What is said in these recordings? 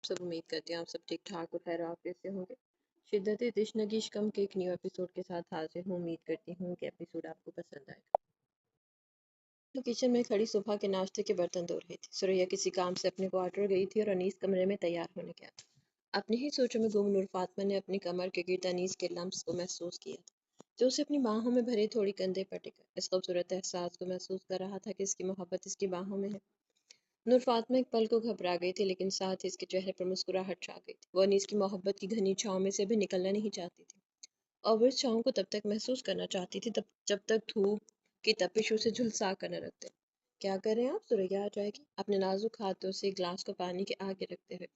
सब उम्मीद करते हैं आप सब ठीक ठाक और खैर आफियत से होंगे। शिद्दत तशनगीश कम के एक न्यू एपिसोड के साथ हाजिर हूँ। उम्मीद करती हूँ कि एपिसोड आपको पसंद आएगा। तो किचन में खड़ी सुबह के नाश्ते के बर्तन धो रही थी। सुरैया किसी काम से अपने क्वार्टर गई थी और अनीस कमरे में तैयार होने गया था। अपनी ही सोचों में गुम नूर फातिमा ने अपनी कमर के गिर्द अनीस के लम्स को महसूस किया था, जो उसे अपनी बाहों में भरे थोड़ी कंधे पर टिका। इस खूबसूरत एहसास को महसूस कर रहा था कि इसकी मोहब्बत इसकी बाहों में है। नूर फातिमा एक पल को घबरा गई थी, लेकिन साथ ही इसके चेहरे पर मुस्कुराहट छा गई थी। वो अनीस की मोहब्बत की घनी छांव में से भी निकलना नहीं चाहती थी, और वो इस छांव को तब तक महसूस करना चाहती थी जब तक धूप की तपिश उसे झुलसा कर न रख दे। क्या कर रहे हैं आप? सुरैया आ जाएगी, अपने नाजुक हाथों से गिलास को पानी के आगे रखते हुए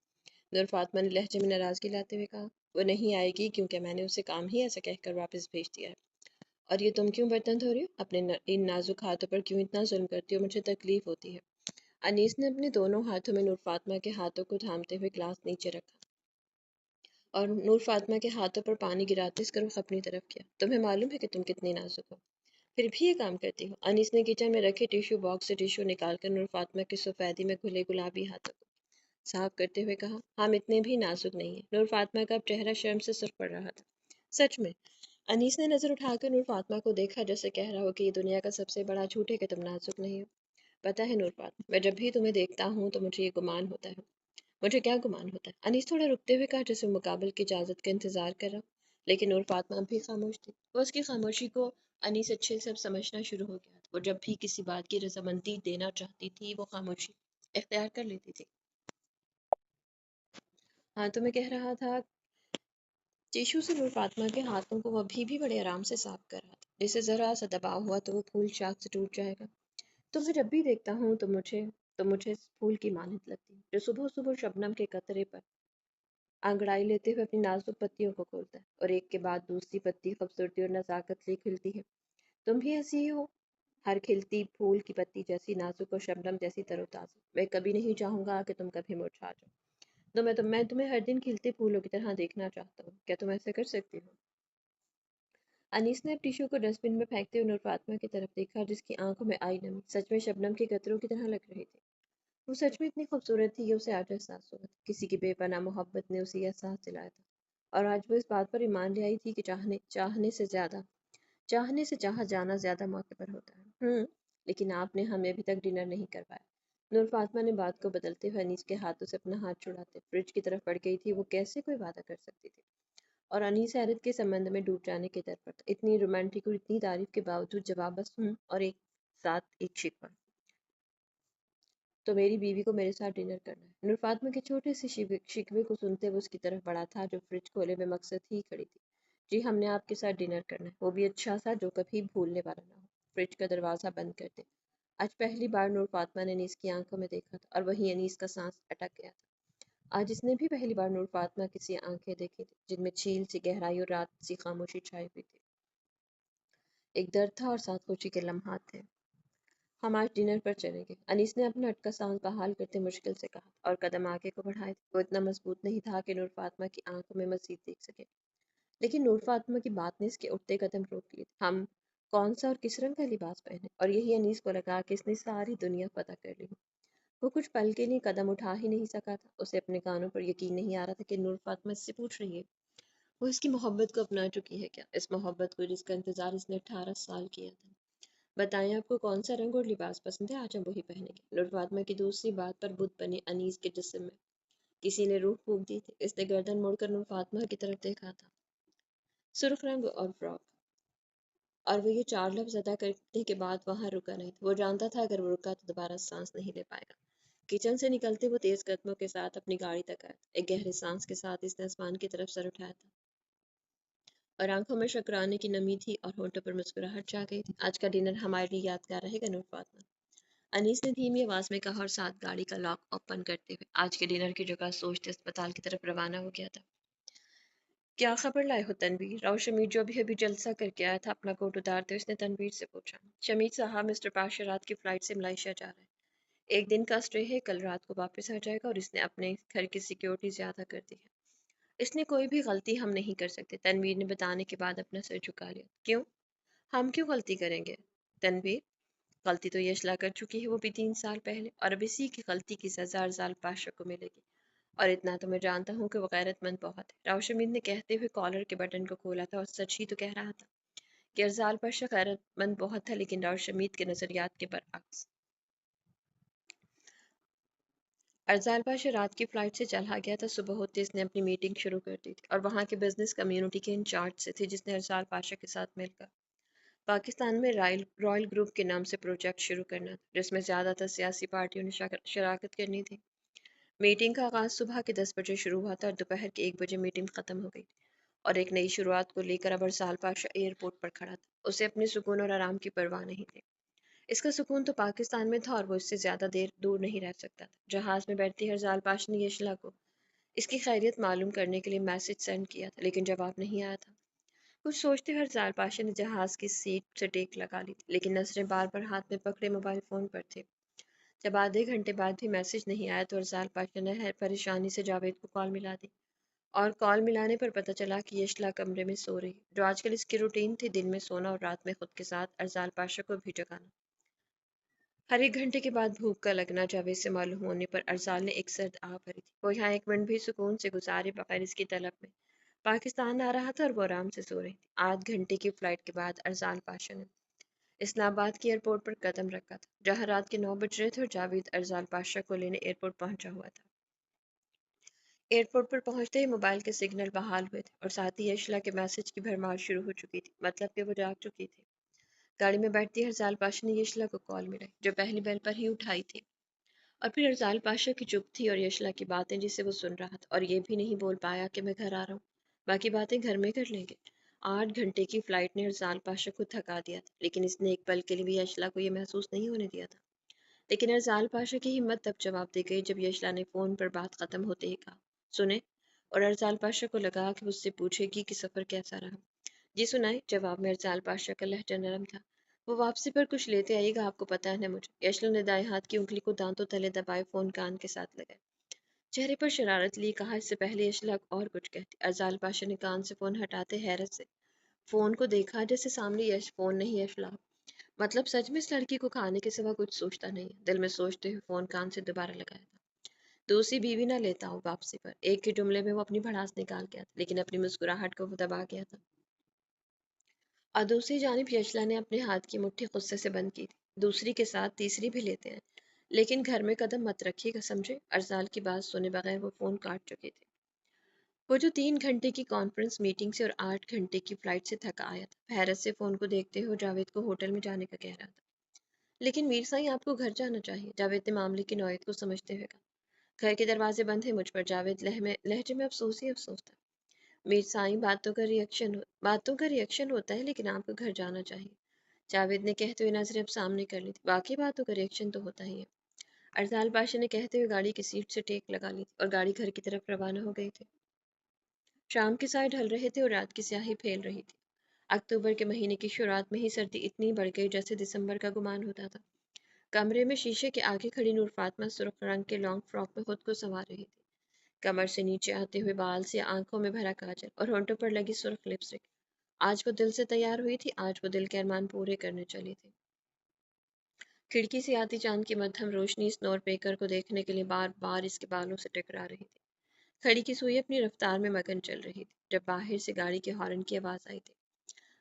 नूर फातिमा ने लहजे में नाराजगी लाते हुए कहा। वो नहीं आएगी क्योंकि मैंने उसे काम ही ऐसा कहकर वापस भेज दिया है। और ये तुम क्यों बर्तन धो रही हो? अपने इन नाजुक हाथों पर क्यों इतना जुल्म करती हो? मुझे तकलीफ होती है। अनीस ने अपने दोनों हाथों में नूर फातिमा के हाथों को थामते हुए गिलास नीचे रखा और नूर फातिमा के हाथों पर पानी गिराते इसका रुख अपनी तरफ किया। तुम्हें मालूम है कि तुम कितनी नाजुक हो, फिर भी ये काम करती हो। अनीस ने किचन में रखे टिश्यू बॉक्स से टिश्यू निकालकर नूर फातिमा की सफेदी में घुले गुलाबी हाथों को साफ करते हुए कहा, हम इतने भी नाजुक नहीं है। नूर फातिमा का अब चेहरा शर्म से सुर्ख पड़ रहा था। सच में? अनीस ने नजर उठाकर नूर फातिमा को देखा, जैसे कह रहा हो कि ये दुनिया का सबसे बड़ा झूठ है कि तुम नाजुक नहीं हो। पता है नूर फातिमा, मैं जब भी तुम्हें देखता हूँ तो मुझे ये गुमान होता है। मुझे क्या गुमान होता है? अनीस थोड़ा रुकते हुए कहा, जैसे मुकाबले की इजाजत का इंतजार कर रहा। लेकिन नूर फातिमा अब भी खामोश थी। वो उसकी खामोशी को अनीस अच्छे से अब समझना शुरू हो गया था। वो जब भी किसी बात की रजामंदी देना चाहती थी, वो खामोशी इख्तियार कर लेती थी। हाँ, तो मैं कह रहा था, टिश्यू से नूर फातिमा के हाथों को वो अभी भी बड़े आराम से साफ कर रहा था, जैसे जरा सा दबाव हुआ तो वो फूल शाख से टूट जाएगा। तुम्हें जब भी देखता हूँ तो मुझे इस फूल की मानत लगती है, जो सुबह सुबह शबनम के कतरे पर अंगड़ाई लेते हुए अपनी नाजुक पत्तियों को खोलता है और एक के बाद दूसरी पत्ती खूबसूरती और नजाकत से खिलती है। तुम भी ऐसी ही हो, हर खिलती फूल की पत्ती जैसी नाजुक और शबनम जैसी तरोताजा। मैं कभी नहीं चाहूंगा कि तुम कभी मुरझा जाओ। मैं तुम्हें हर दिन खिलते फूलों की तरह देखना चाहता हूँ। क्या तुम ऐसे कर सकती हो? अनीस ने अब टिश्यू को डस्टबिन में फेंकते हुए नूर फातिमा की तरफ देखा, जिसकी आंखों में आई नमी सच में शबनम के कतरों की तरह लग रही थी। वो सच में इतनी खूबसूरत थी, ये उसे आज एहसास हुआ था। किसी की बेपनाह मोहब्बत ने उसे ये एहसास दिलाया था, और आज वो इस बात पर ईमान ले आई थी कि चाहने से चाहा जाना ज्यादा मौके पर होता है। लेकिन आपने हमें अभी तक डिनर नहीं करवाया। नूर फातिमा ने बात को बदलते हुए अनीस के हाथों से अपना हाथ छुड़ाते फ्रिज की तरफ बढ़ गई थी। वो कैसे कोई वादा कर सकती थी? और अनीस हैरत के संबंध में डूब जाने के दर पर था। इतनी रोमांटिक और इतनी तारीफ के बावजूद जवाब बस और एक साथ एक शिकवा। तो मेरी बीवी को मेरे साथ डिनर करना है। नूर फातिमा के छोटे से शिकवे को सुनते हुए उसकी तरफ बढ़ा था, जो फ्रिज खोले में मकसद ही खड़ी थी। जी, हमने आपके साथ डिनर करना है, वो भी अच्छा सा जो कभी भूलने वाला ना हो। फ्रिज का दरवाज़ा बंद कर दे। आज पहली बार नूर फातिमा ने अनीस की आंखों में देखा था, और वहीं अनीस का सांस अटक गया था। आज इसने भी पहली बार नूर फातिमा की सी आंखें देखी थी, जिनमें झील सी गहराई और रात सी खामोशी छाई हुई थी। एक दर्द था और साथ खुशी के लम्हात थे। हम आज डिनर पर चलेंगे, अनीस ने अपना अटका सांस बहाल करते मुश्किल से कहा, और कदम आगे को बढ़ाए। वो इतना मजबूत नहीं था कि नूर फातिमा की आंखों में मजीद देख सके, लेकिन नूर फातिमा की बात ने इसके उठते कदम रोक लिए। हम कौन सा और किस रंग का लिबास पहने? और यही अनीस को लगा कि इसने सारी दुनिया पता कर ली। वो कुछ पल के लिए कदम उठा ही नहीं सका था। उसे अपने कानों पर यकीन नहीं आ रहा था कि नूर फातिमा इससे पूछ रही है, वो इसकी मोहब्बत को अपना चुकी है क्या? इस मोहब्बत को जिसका इंतजार इसने 18 साल किया था। बताएं, आपको कौन सा रंग और लिबास पसंद है? आज हम वही पहनेंगे। नूर फातिमा की दूसरी बात पर बुत बने अनीस के जिस्म में किसी ने रूह फूंक दी थी। इसने गर्दन मोड़कर नूर फातिमा की तरफ देखा था। सुर्ख रंग और फ्रॉक, और वो ये चार लफ्ज अदा करने के बाद वहां रुका नहीं था। वो जानता था अगर वो रुका तो दोबारा सांस नहीं ले पाएगा। किचन से निकलते वो तेज कदमों के साथ अपनी गाड़ी तक आया। एक गहरे सांस के साथ इसने आसमान की तरफ सर उठाया था, और आंखों में शुक्राने की नमी थी और होंठों पर मुस्कुराहट छा गई थी। आज का डिनर हमारे लिए यादगार रहेगा नूर फातिमा, अनीस ने धीमी आवाज में कहा, और साथ गाड़ी का लॉक ओपन करते हुए आज के डिनर की जगह सोचते अस्पताल की तरफ रवाना हो गया था। क्या खबर लाए हो तनवीर? और शमीर जो अभी जलसा करके आया था, अपना कोट उतारते हुए उसने तनवीर से पूछा। शमीर साहब, मिस्टर पाशा रात की फ्लाइट से मलेशिया जा रहे हैं। एक दिन का स्टे है, कल रात को वापस आ जाएगा, और इसने अपने घर की सिक्योरिटी ज्यादा कर दी है। इसने कोई भी गलती हम नहीं कर सकते, तनवीर ने बताने के बाद अपना सिर झुका लिया। क्यों? हम क्यों गलती करेंगे तनवीर? गलती तो यशला कर चुकी है, वो भी 3 साल पहले, और अब इसी की गलती की सजा 1000 पाशा को मिलेगी। और इतना तो मैं जानता हूँ कि वो गैरतमंद बहुत है। राउशमीद ने कहते हुए कॉलर के बटन को खोला था और सच ही तो कह रहा था कि अरजाल पाशा गैरतमंद बहुत था, लेकिन राउशमीद के नजरियात के बरअक्स। अरजाल पाशा रात की फ्लाइट से चला गया था। सुबह होते इसने अपनी मीटिंग शुरू कर दी थी और वहाँ के बिजनेस कम्युनिटी के इंचार्ज से थी, जिसने अरजाल पाशा के साथ मिलकर पाकिस्तान में रॉयल ग्रुप के नाम से प्रोजेक्ट शुरू करना था, जिसमें ज़्यादातर सियासी पार्टियों ने शराकत करनी थी। मीटिंग का आगाज़ सुबह के 10 बजे शुरू हुआ था और दोपहर के 1 बजे मीटिंग ख़त्म हो गई और एक नई शुरुआत को लेकर अब अरसाल पाशा एयरपोर्ट पर खड़ा था। उसे अपने सुकून और आराम की परवाह नहीं थी। इसका सुकून तो पाकिस्तान में था और वो इससे ज़्यादा देर दूर नहीं रह सकता था। जहाज़ में बैठती अरसाल पाशा ने यशला को इसकी खैरियत मालूम करने के लिए मैसेज सेंड किया था, लेकिन जवाब नहीं आया था। कुछ सोचते हुए अरसाल पाशा ने जहाज़ की सीट से टेक लगा ली थी, लेकिन नजरें बार बार हाथ में पकड़े मोबाइल फ़ोन पर थे। जब आधे घंटे बाद भी मैसेज नहीं आया तो अरसाल पाशा ने परेशानी से जावेद को कॉल मिला दी और कॉल मिलाने पर पता चला कि यशला कमरे में सो रही, जो आजकल इसकी रूटीन थी, दिन में सोना और रात में खुद के साथ अरसाल पाशा को भी जगाना। हर एक घंटे के बाद भूख का लगना जावेद से मालूम होने पर अरसाल ने एक सर्द आह भरी थी। वो यहाँ एक मिनट भी सुकून से गुजारे बगैर इसकी तलब में पाकिस्तान आ रहा था और वो आराम से सो रही थी। 8 घंटे की फ्लाइट के बाद अरसाल पाशा ने इस्लामाबाद के एयरपोर्ट पर कदम रखा था, जहाँ रात के 9 बज रहे थे और जावेद अरसाल पाशा को लेने एयरपोर्ट पहुंचा हुआ था। एयरपोर्ट पर पहुंचते ही मोबाइल के सिग्नल बहाल हुए थे और साथ ही यशला के मैसेज की भरमार शुरू हो चुकी थी, मतलब कि वो जाग चुकी थी। गाड़ी में बैठती हरजाल पाशा ने यशला को कॉल मिलाई, जो पहली बेल पर ही उठाई थी, और फिर हरजाल पाशा की चुप थी और यशला की बातें जिसे वो सुन रहा था, और ये भी नहीं बोल पाया कि मैं घर आ रहा हूँ, बाकी बातें घर में कर लेंगे। 8 घंटे की फ्लाइट ने हरजाल पाशा को थका दिया था, लेकिन इसने एक पल के लिए भी यशला को यह महसूस नहीं होने दिया था। लेकिन हरजाल पाशा की हिम्मत तब जवाब दे गई जब यशला ने फोन पर बात खत्म होते ही कहा, सुने। और हरजाल पाशा को लगा कि उससे पूछेगी कि सफर कैसा रहा। जी सुनाए, जवाब में हरजाल पाशा का लहजा नरम था। वो वापसी पर कुछ लेते आइएगा, आपको पता है ना मुझे। यशला ने दाएं हाथ की उंगली को दांतों तले दबाए फोन कान के साथ लगाए, चेहरे पर शरारत लिए कहा। इससे पहले यशला और कुछ कहती, अरजाल पाशा ने कान से फोन हटाते हैरत से फोन को देखा, जैसे सामने यश फोन नहीं यशला। मतलब सच में इस लड़की को खाने के सिवा कुछ सोचता नहीं है, दिल में सोचते हुए फोन कान से दोबारा लगाया था। दूसरी बीवी ना लेता हूँ वापसी पर, एक ही जुमले में वो अपनी भड़ास निकाल गया था, लेकिन अपनी मुस्कुराहट को वो दबा गया था। और दूसरी जानिब यशला ने अपने हाथ की मुट्ठी गुस्से से बंद की थी। दूसरी के साथ तीसरी भी लेते हैं, लेकिन घर में कदम मत रखिएगा, समझे। अरसाल की बात सुने बगैर वो फोन काट चुके थे। वो जो 3 घंटे की कॉन्फ्रेंस मीटिंग से और 8 घंटे की फ्लाइट से थका आया था, हैरत से फोन को देखते हुए जावेद को होटल में जाने का कह रहा था। लेकिन मीर साईं, आपको घर जाना चाहिए, जावेद ने मामले की नौयत को समझते हुए कहा। घर के दरवाजे बंद है मुझ पर, जावेद लहजे में अफसोस ही अफसोस था। मीर साईं, बातों का रिएक्शन होता है, लेकिन आपको घर जाना चाहिए, जावेद ने कहते हुए नजरें अब सामने कर ली थी। बाकी बातों का रिएक्शन तो होता ही है, अरसाल पाशा ने कहते हुए गाड़ी की सीट से टेक लगा ली थी और गाड़ी घर की तरफ रवाना हो गई थी। शाम के साए ढल रहे थे और रात की स्याही फैल रही थी। अक्टूबर के महीने की शुरुआत में ही सर्दी इतनी बढ़ गई जैसे दिसंबर का गुमान होता था। कमरे में शीशे के आगे खड़ी नूर फातिमा सुर्ख रंग के लॉन्ग फ्रॉक में खुद को संवार रही थी। कमर से नीचे आते हुए बाल से आंखों में भरा काजल और होंठों पर लगी सुर्ख लिपस्टिक। आज वो दिल से तैयार हुई थी, आज वो दिल के अरमान पूरे करने चली थी। खिड़की से आती चांद की मध्यम रोशनी स्नोर पेकर को देखने के लिए बार बार इसके बालों से टकरा रही थी। घड़ी की सुई अपनी रफ्तार में मगन चल रही थी जब बाहर से गाड़ी के हॉर्न की आवाज आई थी।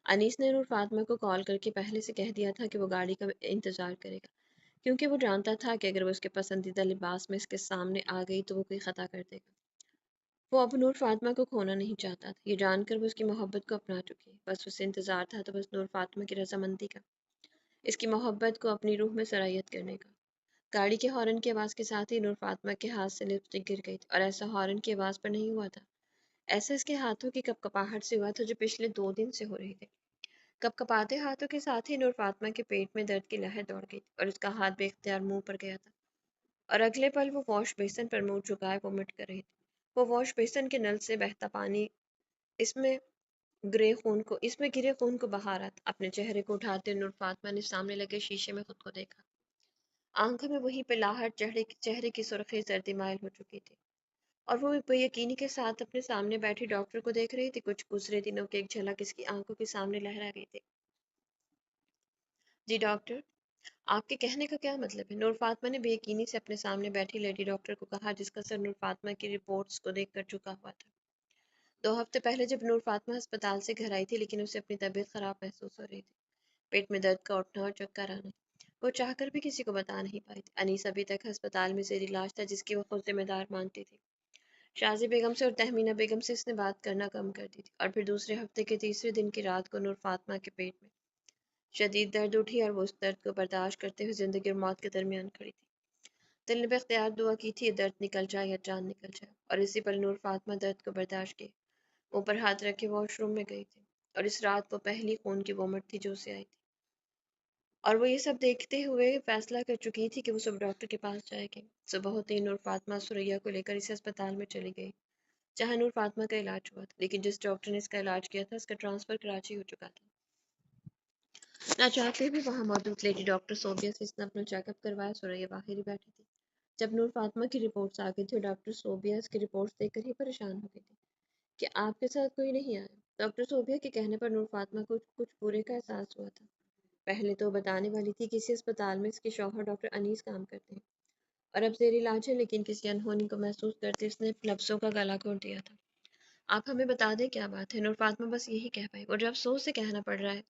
अनीस ने नूर फातिमा को कॉल करके पहले से कह दिया था कि वो गाड़ी का इंतजार करेगा, क्योंकि वो जानता था कि अगर वो उसके पसंदीदा लिबास में इसके सामने आ गई तो वो कोई खता कर देगा। वो अब नूर फातिमा को खोना नहीं चाहता था, ये जानकर वो उसकी मोहब्बत को अपना चुकी है। बस उसे इंतजार था तो बस नूर फातिमा की रजामंदी का, इसकी मोहब्बत को अपनी रूह में सरायत करने का। गाड़ी के हॉर्न की आवाज़ के साथ ही नूर फातिमा के हाथ से लिपस्टिक गिर गई थी, और ऐसा हॉर्न की आवाज़ पर नहीं हुआ था, ऐसा इसके हाथों की कपकपाहट से हुआ था जो पिछले 2 दिन से हो रही थी। कपकपाते हाथों के साथ ही नूर फातिमा के पेट में दर्द की लहर दौड़ गई और उसका हाथ बेख्तियार मुंह पर गया था, और अगले पल वो वॉश बेसिन पर मुंह झुकाए वोमिट कर रही थी। वो वॉश बेसिन के नल से बहता पानी इसमें इसमें गिरे खून को बहा रहा था। अपने चेहरे को उठाते नूर फातिमा ने सामने लगे शीशे में खुद को देखा। आंखों में वही पिलाहट, चेहरे की सुर्खी सर्दी माइल हो चुकी थी, और वो बेयकीनी के साथ अपने सामने बैठी डॉक्टर को देख रही थी। कुछ गुजरे दिनों की एक झलक इसकी आंखों के सामने लहरा गई थी। जी डॉक्टर, آپ کے کہنے کا کیا مطلب ہے؟ نور فاطمہ نے بے یقینی سے اپنے سامنے بیٹھی لیڈی ڈاکٹر کو کہا جس کا سر نور فاطمہ کی رپورٹس کو دیکھ کر جھکا ہوا تھا۔ 2 ہفتے پہلے جب نور فاطمہ ہسپتال سے گھر آئی تھی لیکن اسے اپنی طبیعت خراب محسوس ہو رہی تھی، پیٹ میں درد کا اٹھنا اور چکر آنا۔ وہ چاہ کر بھی کسی کو بتا نہیں پائی تھی۔ انیس ابھی تک ہسپتال میں زیر علاج تھا جس کی وہ خود ذمہ دار مانتی تھی۔ شازی بیگم سے اور تہمینہ بیگم سے اس نے بات کرنا کم کر دی تھی، اور پھر دوسرے ہفتے کے تیسرے دن کی رات کو نور فاطمہ کے پیٹ میں شدید درد اٹھی اور وہ اس درد کو برداشت کرتے ہوئے زندگی اور موت کے درمیان کھڑی تھی۔ دل نے بے اختیار دعا کی تھی یہ درد نکل جائے یا جان نکل جائے، اور اسی پل نور فاطمہ درد کو برداشت کیے اوپر ہاتھ رکھے واش روم میں گئی تھی، اور اس رات وہ پہلی خون کی وومٹ تھی جو اسے آئی تھی، اور وہ یہ سب دیکھتے ہوئے فیصلہ کر چکی تھی کہ وہ صبح ڈاکٹر کے پاس جائے گی۔ صبح ہوتے ہی نور فاطمہ سریا کو لے کر اسے اسپتال میں چلی گئی جہاں نور فاطمہ کا علاج ہوا تھا، لیکن جس ڈاکٹر نے اس کا علاج کیا تھا اس کا ٹرانسفر کراچی ہو چکا تھا۔ نہ چاہتے بھی وہاں موجود لیڈی ڈاکٹر صوبیہ سے اس نے اپنا چیک اپ کروایا۔ سوریا باہر ہی بیٹھی تھی جب نور فاطمہ کی رپورٹس آ گئی تھی، اور ڈاکٹر صوبیہ اس کی رپورٹس دیکھ کر ہی پریشان ہو گئی تھی کہ آپ کے ساتھ کوئی نہیں آیا۔ ڈاکٹر صوبیہ کے کہنے پر نور فاطمہ کو کچھ برے کا احساس ہوا تھا۔ پہلے تو وہ بتانے والی تھی کہ اسی اسپتال میں اس کے شوہر ڈاکٹر انیس کام کرتے ہیں اور اب زیر علاج ہے، لیکن کسی انہونی کو محسوس کرتے اس نے لفظوں کا گلا گھونٹ دیا تھا۔ آپ ہمیں بتا دیں کیا بات ہے؟ نور فاطمہ بس یہی کہہ پائی، اور جب افسوس سے کہنا پڑ رہا ہے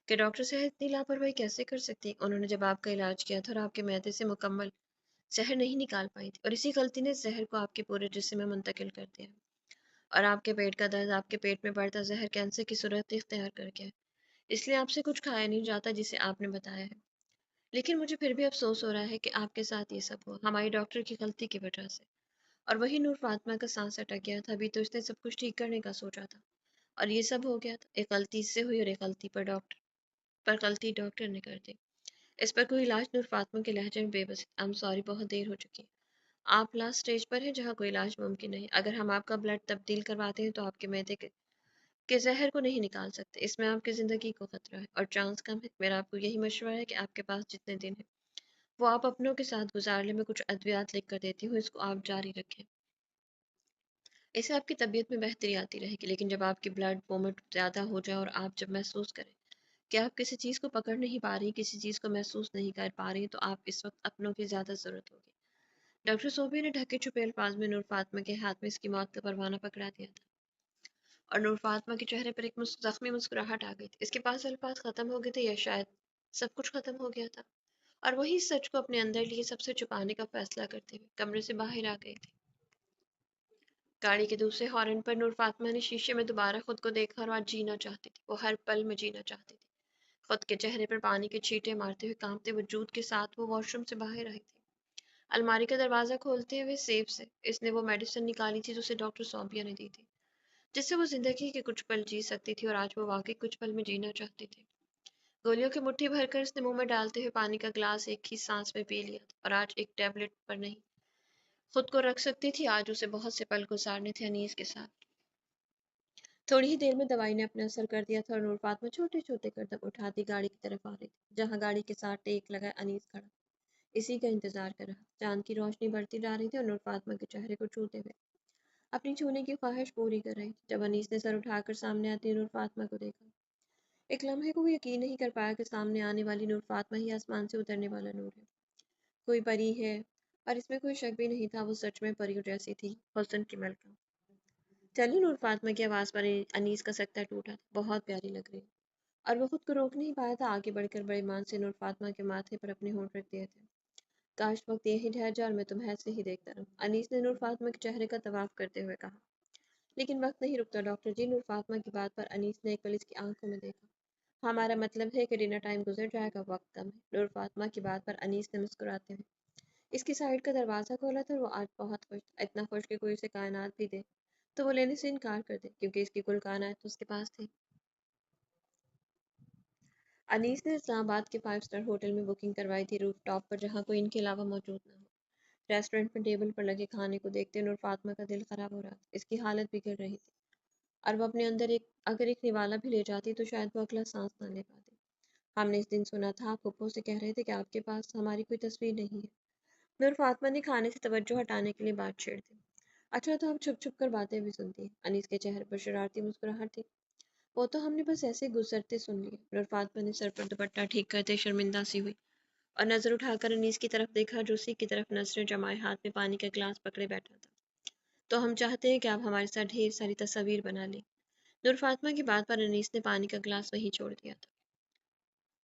کہ ڈاکٹر صاحب اتنی لاپرواہی کیسے کر سکتی؟ انہوں نے جب آپ کا علاج کیا تھا اور آپ کے معدے سے مکمل زہر نہیں نکال پائی تھی، اور اسی غلطی نے زہر کو آپ کے پورے جسم میں منتقل کر دیا، اور آپ کے پیٹ کا درد آپ کے پیٹ میں بڑھتا زہر کینسر کی صورت اختیار کر گیا، اس لیے آپ سے کچھ کھایا نہیں جاتا جسے آپ نے بتایا ہے۔ لیکن مجھے پھر بھی افسوس ہو رہا ہے کہ آپ کے ساتھ یہ سب ہوا ہماری ڈاکٹر کی غلطی کی وجہ سے۔ اور وہی نور فاطمہ کا سانس اٹک گیا تھا، ابھی تو اس نے سب کچھ ٹھیک کرنے کا سوچا تھا اور یہ سب ہو گیا تھا۔ ایک غلطی اس سے ہوئی اور ایک غلطی پر غلطی ڈاکٹر نے کر دی۔ اس پر کوئی علاج؟ نور فاطمہ کے لہجے میں بے بسی۔ I'm sorry، بہت دیر ہو چکی ہے۔ آپ لاسٹ سٹیج پر ہیں جہاں کوئی علاج ممکن نہیں۔ اگر ہم آپ کا بلڈ تبدیل کرواتے ہیں تو آپ کے معدے کے زہر کو نہیں نکال سکتے، اس میں آپ کی زندگی کو خطرہ ہے اور چانس کم ہے۔ میرا آپ کو یہی مشورہ ہے کہ آپ کے پاس جتنے دن ہیں وہ آپ اپنوں کے ساتھ گزار لیں۔ میں کچھ ادویات لکھ کر دیتی ہوں، اس کو آپ جاری رکھیں، اس سے آپ کی طبیعت میں بہتری آتی رہے گی۔ لیکن جب آپ کی بلڈ وومٹ زیادہ ہو جائے اور آپ جب محسوس کریں کہ آپ کسی چیز کو پکڑ نہیں پا رہی، کسی چیز کو محسوس نہیں کر پا رہی، تو آپ اس وقت اپنوں کی زیادہ ضرورت ہوگی۔ ڈاکٹر صوبی نے ڈھکے چھپے الفاظ میں نور فاطمہ کے ہاتھ میں اس کی موت کا پروانہ پکڑا دیا تھا، اور نور فاطمہ کے چہرے پر ایک زخمی مسکراہٹ آ گئی تھی۔ اس کے پاس الفاظ ختم ہو گئے تھے یا شاید سب کچھ ختم ہو گیا تھا، اور وہی سچ کو اپنے اندر لیے سب سے چھپانے کا فیصلہ کرتے ہوئے کمرے سے باہر آ گئی تھی۔ گاڑی کے دوسرے ہارن پر نور فاطمہ نے شیشے میں دوبارہ خود کو دیکھا اور آج جینا چاہتی تھی، وہ ہر پل میں جینا چاہتی تھی۔ خود کے چہرے پر پانی کے چھینٹے مارتے ہوئے کانپتے وجود کے ساتھ وہ واش روم سے باہر آئی تھی۔ الماری کا دروازہ کھولتے ہوئے سیف سے اس نے وہ میڈیسن نکالی تھی جو اسے ڈاکٹر صوبیہ نے دی تھی، جس سے وہ زندگی کے کچھ پل جی سکتی تھی، اور آج وہ واقعی کچھ پل میں جینا چاہتی تھی۔ گولیوں کی مٹھی بھر کر اس نے منہ میں ڈالتے ہوئے پانی کا گلاس ایک ہی سانس میں پی لیا تھا، اور آج ایک ٹیبلٹ پر نہیں خود کو رکھ سکتی تھی، آج اسے بہت سے پل گزارنے تھے انیس کے ساتھ۔ تھوڑی ہی دیر میں دوائی نے اپنا اثر کر دیا تھا، اور نور فاطمہ چھوٹے چھوٹے قدم اٹھاتی گاڑی کی طرف آ رہی تھی جہاں گاڑی کے ساتھ ٹیک لگائے انیس کھڑا اسی کا انتظار کر رہا۔ چاند کی روشنی بڑھتی جا رہی تھی اور نور فاطمہ کے چہرے کو چھوتے ہوئے اپنی چھونے کی خواہش پوری کر رہی تھی جب انیس نے سر اٹھا کر سامنے آتی نور فاطمہ کو دیکھا۔ ایک لمحے کو وہ یقین نہیں کر پایا کہ سامنے آنے والی نور فاطمہ ہی آسمان سے اترنے والا نور ہے، کوئی پری ہے، اور اس میں کوئی شک بھی نہیں تھا وہ سچ میں پریوں جیسی تھی، حسن کی ملکہ۔ چلی، نور فاطمہ کی آواز پر انیس کا سکتہ ٹوٹا، بہت پیاری لگ رہی، اور وہ خود کو روک نہیں پایا تھا، آگے بڑھ کر بڑے ایمان سے نور فاطمہ کے ماتھے پر اپنے ہونٹ رکھ دیے تھے۔ کاش وقت یہی ٹھہر جائے اور میں تمہیں ایسے ہی دیکھتا رہوں، انیس نے نور فاطمہ کے چہرے کا طواف کرتے ہوئے کہا۔ لیکن وقت نہیں رکتا ڈاکٹر جی، نور فاطمہ کی بات پر انیس نے ایک پل اس کی آنکھوں میں دیکھا۔ ہمارا مطلب ہے کہ ڈنر ٹائم گزر جائے گا، وقت کم ہے۔ نور فاطمہ کی بات پر انیس نے مسکراتے ہوئے اس کی سائیڈ کا دروازہ کھولا تھا، اور وہ آج بہت خوش تھا، اتنا خوش کہ کوئی اسے کائنات بھی دے تو وہ لینے سے انکار کر دے، کیونکہ اس کی کل کائنات تو اس کے پاس تھی۔ انیس نے اسلام آباد کے 5 اسٹار ہوٹل میں بکنگ کروائی تھی، روف ٹاپ پر، جہاں کوئی ان کے علاوہ موجود نہ ہو۔ ریسٹورنٹ میں ٹیبل پر لگے کھانے کو دیکھتے نور فاطمہ کا دل خراب ہو رہا تھا، اس کی حالت بگڑ رہی تھی، اور وہ اپنے اندر اگر ایک نوالا بھی لے جاتی تو شاید وہ اگلا سانس نہ لے پاتی۔ ہم نے اس دن سنا تھا آپ پھپھو سے کہہ رہے تھے کہ آپ کے پاس ہماری کوئی تصویر نہیں ہے۔ نور فاطمہ نے کھانے سے توجہ ہٹانے کے لیے بات چھیڑ دی۔ اچھا، تو آپ چھپ چھپ کر باتیں بھی سنتی ہیں؟ انیس کے چہرے پر شرارتی مسکراہٹ تھی۔ وہ تو ہم نے بس ایسے گزرتے سن لیے۔ نور فاطمہ نے سر پر دوپٹہ ٹھیک کرتے شرمندہ سی ہوئی और नजर उठाकर अनीस की तरफ देखा जो उसी की तरफ नजरें जमाए हाथ में पानी का गिलास पकड़े बैठा था। तो हम चाहते हैं कि आप हमारे साथ ढेर सारी तस्वीर बना लें। नूर फातिमा की बात पर अनीस ने पानी का गिलास वहीं छोड़ दिया था।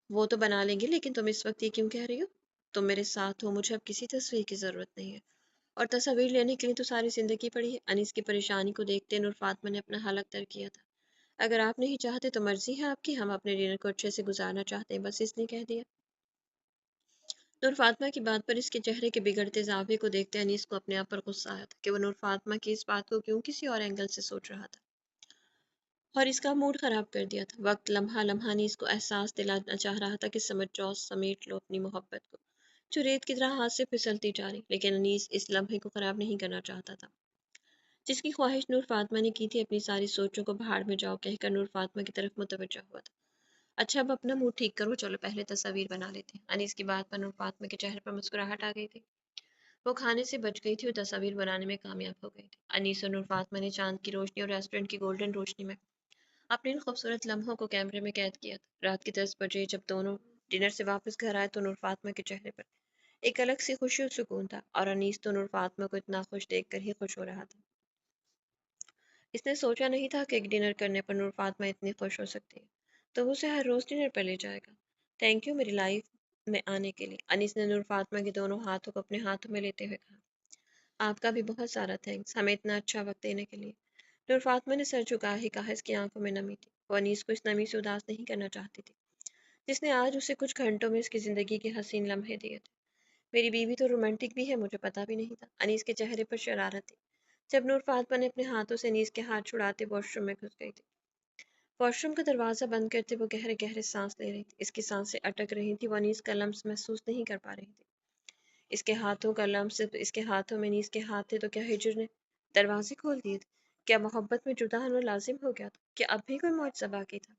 वो तो बना लेंगे, लेकिन तुम इस वक्त ये क्यों कह रही हो? तुम मेरे साथ हो, मुझे अब किसी तस्वीर की जरूरत नहीं है। और तस्वीर लेने के लिए तो सारी जिंदगी पड़ी है। अनीस की परेशानी को देखते नूर फातिमा ने अपना हाल अख्तर किया था। अगर आप नहीं चाहते तो मर्जी है आपकी, हम अपने डिनर को अच्छे से गुजारना चाहते हैं, बस इसलिए कह दिया। नूर फातिमा की बात पर इसके चेहरे के बिगड़ते जाविये को देखते अनीस को अपने आप पर गुस्सा आया था कि वो नूर फातिमा की इस बात को क्यों किसी और एंगल से सोच रहा था और इसका मूड खराब कर दिया था। वक्त लम्हा लम्हा अनीस को एहसास दिलाना चाह रहा था कि समझ जाओ, समेट लो अपनी मोहब्बत को जो रेत की तरह हाथ से फिसलती जा रही, लेकिन अनीस इस लम्हे को खराब नहीं करना चाहता था। जिसकी ख्वाहिश नूर फातिमा ने की थी, अपनी सारी सोचों को भाड़ में जाओ कहकर नूर फातिमा की तरफ मुतवज्जा हुआ था। अच्छा, अब अपना मूड ठीक करो, चलो पहले तस्वीर बना लेते हैं। अनीस की बात पर नूर फातिमा के चेहरे पर मुस्कुराहट आ गई थी। वो खाने से बच गई थी और तस्वीर बनाने में कामयाब हो गई थी। अनीस और नूर फातिमा ने चांद की रोशनी और रेस्टोरेंट की गोल्डन रोशनी में अपने इन खूबसूरत लम्हों को कैमरे में कैद किया था। रात के 10 बजे जब दोनों डिनर से वापस घर आए तो नूर फातिमा के चेहरे पर एक अलग सी खुशी और सुकून था, और अनीस तो नूर फातिमा को इतना खुश देखकर ही खुश हो रहा था। इसने सोचा नहीं था कि एक डिनर करने पर नूर फातिमा इतनी खुश हो सकती है, तो वो उसे हर रोज डिनर पर ले जाएगा। थैंक यू मेरी लाइफ में आने के लिए, अनीस ने नूर फातिमा के दोनों हाथों को अपने हाथों में लेते हुए कहा। आपका भी बहुत सारा थैंक्स, हमें इतना अच्छा वक्त देने के लिए। नूर फातिमा ने सर झुका ही कहा, इसकी आंखों में नमी थी। वो अनीस को इस नमी से उदास नहीं करना चाहती थी जिसने आज उसे कुछ घंटों में इसकी जिंदगी के हसीन लम्हे दिए थे। मेरी बीवी तो रोमांटिक भी है, मुझे पता भी नहीं था। अनीस के चेहरे पर शरारत थी जब नूर फातिमा ने अपने हाथों से अनीस के हाथ छुड़ाते वॉशरूम में घुस गई थी। वॉशरूम का दरवाजा बंद करते वो गहरे गहरे सांस ले रही थी। इसकी सांसें अटक रही थी, वो अनीस का लम्स महसूस नहीं कर पा रही थी। इसके हाथों का लम्स सिर्फ इसके हाथों में अनीस के हाथ थे, तो क्या हिजर ने दरवाजे खोल दिए थे? क्या मोहब्बत में जुदा होना लाजिम हो गया था? क्या अब भी कोई मौजज़ा बाकी था?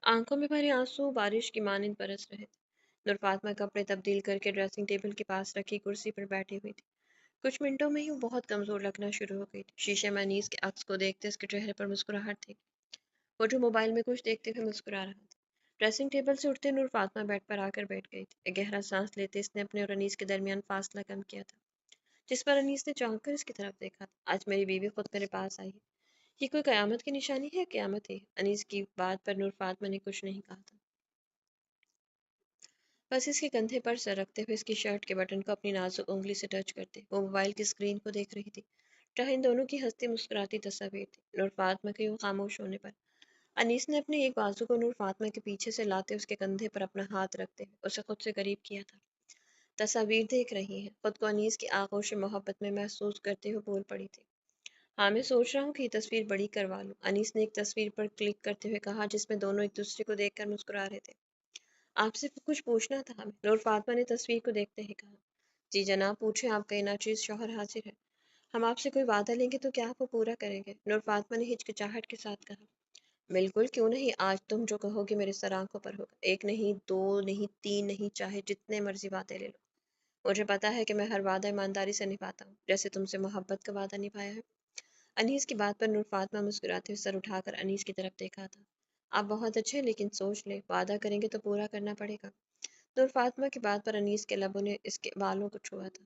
आंखों में भरे आंसू बारिश की मानिंद बरस रहे थे। नूर फातिमा कपड़े तब्दील करके ड्रेसिंग टेबल के पास रखी कुर्सी पर बैठी हुई थी। कुछ मिनटों में ही वो बहुत कमजोर लगना शुरू हो गई थी। शीशे में अनीस के अक्स को देखते उसके चेहरे पर मुस्कुराहट थी। वो जो मोबाइल में कुछ देखते हुए मुस्कुरा रहा था। ड्रेसिंग टेबल से उठते नूर फातिमा बेड पर आकर बैठ गई थी। एक गहरा सांस लेते इसने अपने और अनीस के दरमियान फासला कम किया था, जिस पर अनीस ने झांक कर इसकी तरफ देखा था। आज मेरी बीवी खुद मेरे पास आई है, ये कोई कयामत की निशानी है? कयामत है। अनीस की बात पर नूर फातिमा ने कुछ नहीं कहा था, बस इसके कंधे पर सर रखते हुए इसकी शर्ट के बटन को अपनी नाजुक उंगली से टच करते वो मोबाइल की स्क्रीन को देख रही थी, जहाँ इन दोनों की हंसती मुस्कुराती तस्वीर थी। नूर फातिमा के यूं खामोश होने पर अनीस ने अपने एक बाजू को नूर फातिमा के पीछे से लाते उसके कंधे पर अपना हाथ रखते उसे खुद से करीब किया था। तस्वीर देख रही है, खुद को अनीस की आगोश मोहब्बत में महसूस करते हुए बोल पड़ी थी। हाँ, मैं सोच रहा हूँ कि ये तस्वीर बड़ी करवा लूँ। अनीस ने एक तस्वीर पर क्लिक करते हुए कहा जिसमें दोनों एक दूसरे को देखकर मुस्कुरा रहे थे। आपसे कुछ पूछना था हमें, नूर फातिमा ने तस्वीर को देखते ही कहा। जी जनाब, पूछें, आपका ये नाचीज शौहर हाजिर है। हम आपसे कोई वादा लेंगे तो क्या आप वो पूरा करेंगे? नूर फातिमा ने हिचकिचाहट के साथ कहा। बिल्कुल, क्यों नहीं, आज तुम जो कहोगे मेरे सर आंखों पर होगा। एक नहीं, दो नहीं, तीन नहीं, चाहे जितने मर्जी वादे ले लो। मुझे पता है कि मैं हर वादा ईमानदारी से निभाता हूँ, जैसे तुमसे मोहब्बत का वादा निभाया है। अनीस की बात पर नूर फातिमा मुस्कुराते हुए सर उठाकर अनीस की तरफ देखा था। आप बहुत अच्छे हैं, लेकिन सोच ले, वादा करेंगे तो पूरा करना पड़ेगा। नूर फातिमा की बात पर अनीस के लबों ने इसके बालों को छुआ था।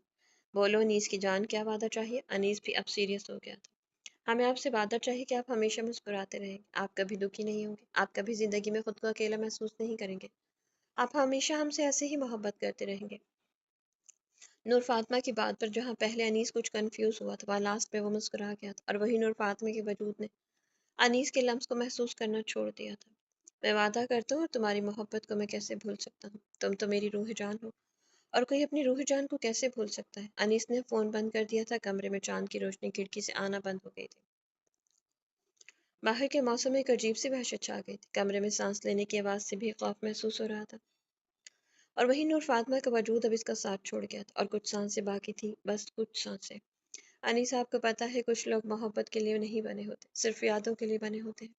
बोलो अनीस की जान, क्या वादा चाहिए? अनीस भी अब सीरियस हो गया था। हमें आपसे वादा चाहिए कि आप हमेशा मुस्कुराते रहेंगे, आप कभी दुखी नहीं होंगे, आप कभी जिंदगी में खुद को अकेला महसूस नहीं करेंगे, आप हमेशा हमसे ऐसे ही मोहब्बत करते रहेंगे। नूर फातिमा की बात पर जहाँ पहले अनीस कुछ कंफ्यूज हुआ था, वहाँ लास्ट में वो मुस्कुरा गया था, और वही नूर फातिमा के वजूद ने अनीस के लम्स को महसूस करना छोड़ दिया था। मैं वादा करता हूँ, और तुम्हारी मोहब्बत को मैं कैसे भूल सकता हूँ? तुम तो मेरी रूह जान हो, और कोई अपनी रूह जान को कैसे भूल सकता है? अनीस ने फोन बंद कर दिया था। कमरे में चांद की रोशनी खिड़की से आना बंद हो गई थी। बाहर के मौसम में एक अजीब सी वहशत छा गई थी। कमरे में सांस लेने की आवाज़ से भी खौफ महसूस हो रहा था, और वही नूर फातिमा का वजूद अब इसका साथ छोड़ गया था, और कुछ सांसें बाकी थी, बस कुछ सांसें। अनीस, आपको पता है कुछ लोग मोहब्बत के लिए नहीं बने होते, सिर्फ यादों के लिए बने होते हैं,